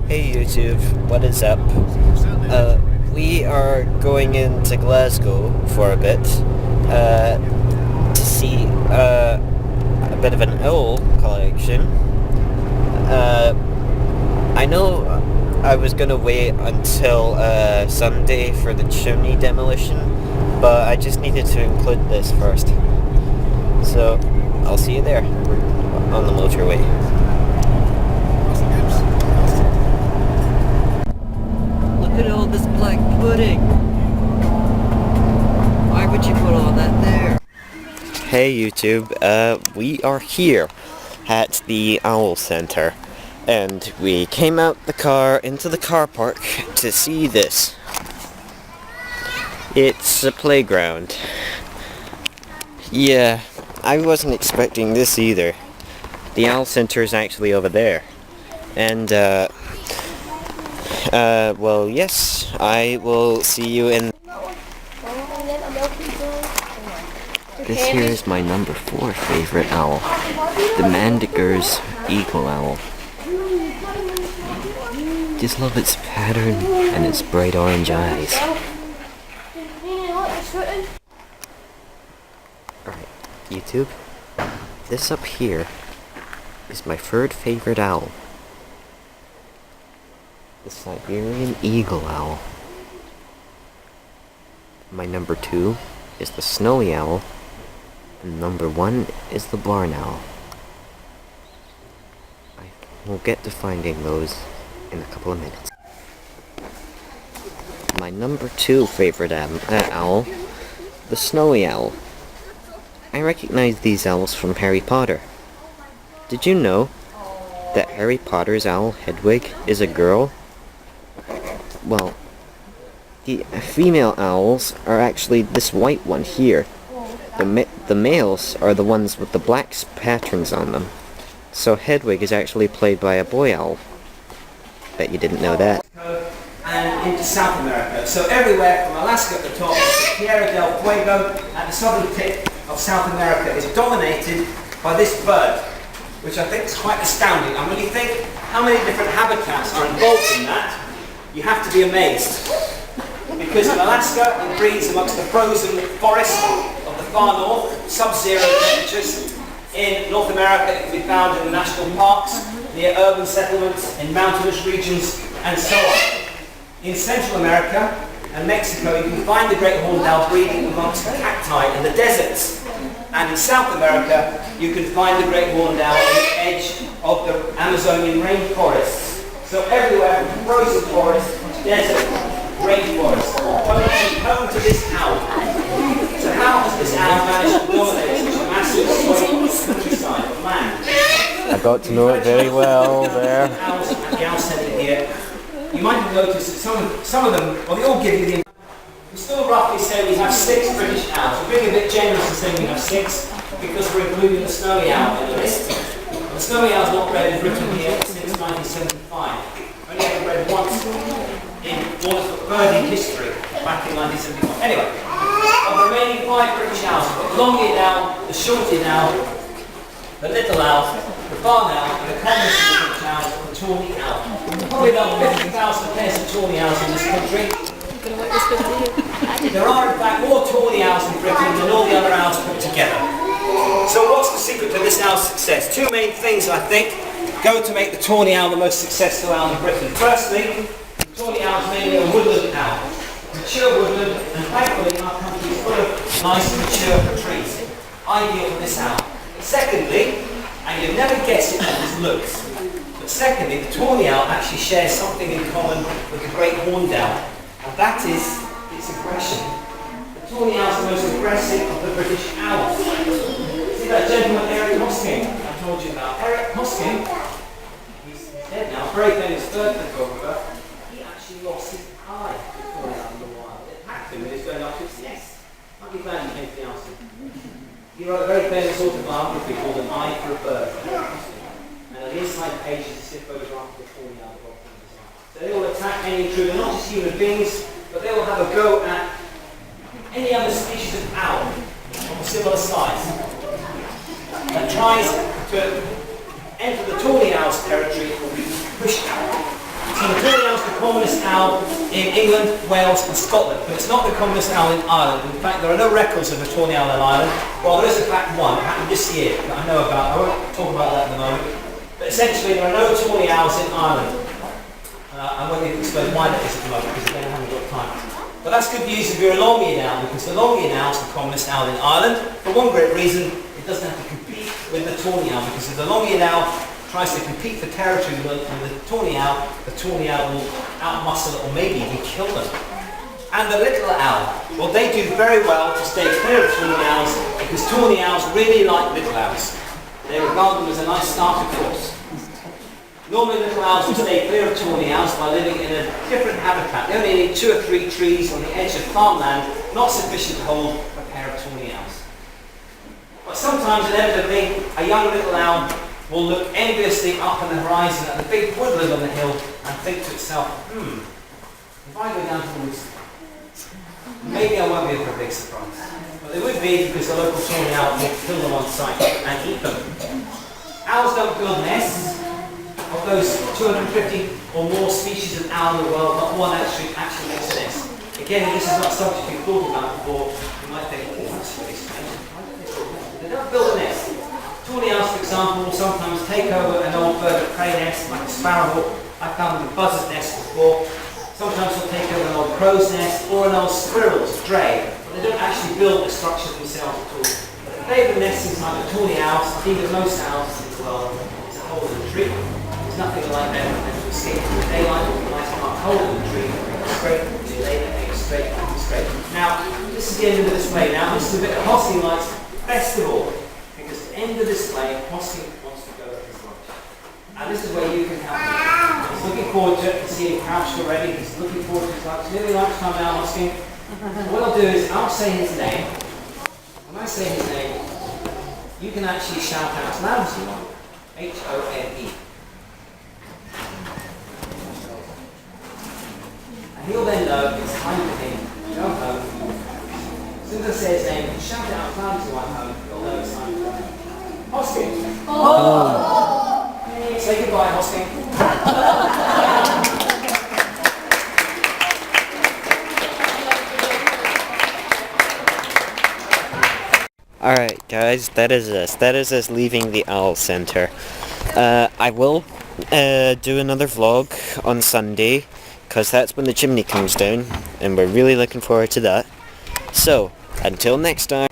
Hey YouTube, what is up? We are going into Glasgow for a bit to see a bit of an owl collection. I know I was gonna wait until Sunday for the chimney demolition, but I just needed to include this first. So I'll see you there on the motorway. Look at all this black pudding. Why would you put all that there? Hey YouTube, we are here at the Owl Center, and we came out the car into the car park to see this. It's a playground. Yeah, I wasn't expecting this either. The Owl Center is actually over there, and well, yes, I will see you in... This here is my number 4 favorite owl, the Mandiger's eagle owl. Just love its pattern and its bright orange eyes. Alright, YouTube, this up here is my 3rd favorite owl. The Siberian eagle owl. My number 2 is the snowy owl, and number 1 is the barn owl. I will get to finding those in a couple of minutes. My number 2 favorite owl, the snowy owl. I recognize these owls from Harry Potter. Did you know that Harry Potter's owl Hedwig is a girl? Well, the female owls are actually this white one here. The males are the ones with the black patterns on them. So Hedwig is actually played by a boy owl. Bet you didn't know that. And into South America. So everywhere from Alaska at the top to Tierra del Fuego at the southern tip of South America is dominated by this bird, which I think is quite astounding. And when you think how many different habitats are involved in that, you have to be amazed. Because in Alaska it breeds amongst the frozen forests of the far north, sub-zero temperatures. In North America it can be found in the national parks, near urban settlements, in mountainous regions, and so on. In Central America and Mexico you can find the great horned owl breeding amongst the cacti in the deserts. And in South America you can find the great horned owl on the edge of the Amazonian rainforests. So everywhere from frozen forest, desert, rainforest, home to this owl. So how has this owl managed to dominate such a massive swath of countryside, of land? I got to know it very well there. Owls at the Owl Centre here. You might have noticed that some of them, well, they all give you the... We still roughly say we have 6 British owls. We're being a bit generous in saying we have 6 because we're including the snowy owl in the list. The snowy owl's not bred in Britain here since 1975. Only ever bred once in all of birding history back in 1975. Anyway, of the remaining 5 British owls, we've got the long-eared owl, the short-eared owl, the little owl, the barn owl, and the commonest of the British owls, the tawny owl. Probably about 50,000 pairs of tawny owls in this country. There are in fact more tawny owls in Britain than all the other owls put together. So what's the secret to this owl's success? 2 main things, I think, go to make the tawny owl the most successful owl in Britain. Firstly, the tawny owl is mainly a woodland owl. Mature woodland, and thankfully our country is full of nice mature trees. Ideal for this owl. Secondly, and you'd never guess it from its looks, but secondly, the tawny owl actually shares something in common with the great horned owl, and that is its aggression. The tawny owl is the most aggressive of the British owls. See that gentleman Eric Hosking I told you about? Eric Hosking, he's dead now, very famous bird photographer. He actually lost his eye before out in the wild. It attacked him when he was going up to its nest. Might be glad he came to the owl. He wrote a very famous autobiography called An Eye for a Bird. And on the inside page is a photograph of the tawny owl. So they will attack any intruder, not just human beings, but they will have a go at any other species of owl of a similar size that tries to enter the tawny owl's territory will be pushed out. So the tawny owl is the commonest owl in England, Wales and Scotland, but it's not the commonest owl in Ireland. In fact, there are no records of a tawny owl in Ireland. Well, there is in fact one, it happened this year, that I know about. I won't talk about that at the moment. But essentially, there are no tawny owls in Ireland. I won't even explain why that is at the moment, because again, I haven't got time. But that's good news if you're a long-eared owl, because the long-eared owl is the commonest owl in Ireland. For one great reason, it doesn't have to compete with the tawny owl, because if the long-eared owl tries to compete for territory with the tawny owl will outmuscle it or maybe even kill them. And the little owl, well, they do very well to stay clear of tawny owls, because tawny owls really like little owls. They regard them as a nice starter course. Normally little owls will stay clear of tawny owls by living in a different habitat. They only need 2 or 3 trees on the edge of farmland, not sufficient to hold a pair of tawny owls. But sometimes, inevitably, a young little owl will look enviously up on the horizon at the big woodland on the hill and think to itself, if I go down to the woods, maybe I won't be in for a big surprise. But they would be, because the local tawny owl will kill them on sight and eat them. Owls don't build nests. Of those 250 or more species of owl in the world, not one actually makes a nest. Again, this is not a subject you've thought about before. You might think, oh, that's really strange. They don't build a nest. Tawny owls, for example, will sometimes take over an old bird of prey nest, like a sparrowhawk. I've found them in buzzard nests before. Sometimes they'll take over an old crow's nest or an old squirrel's dray, but they don't actually build a structure themselves at all. But the favourite nesting site of tawny owls, I think of most owls in the world, is a hole in the tree. Nothing like them to escape from the daylight, a nice dark hole in the tree, straight into the daylight, straight. Now, this is the end of the display. Now, this is a bit of Hosking likes best of all, because at the end of the display, Hosking wants to go to his lunch. And this is where you can help him. He's looking forward to it. You can see him crouched already. He's looking forward to his lunch. It's nearly lunchtime now, Hosking. What I'll do is, I'll say his name. When I say his name, you can actually shout out as loud as you want. H-O-N-E. He'll then know it's time for him to go home. As soon as I say his name, you shout it out loud as you want home, he'll know it's time for him. Hosking! Oh. Say goodbye, Hosking. Alright guys, that is us. That is us leaving the Owl Centre. I will do another vlog on Sunday, because that's when the chimney comes down, and we're really looking forward to that. So, until next time.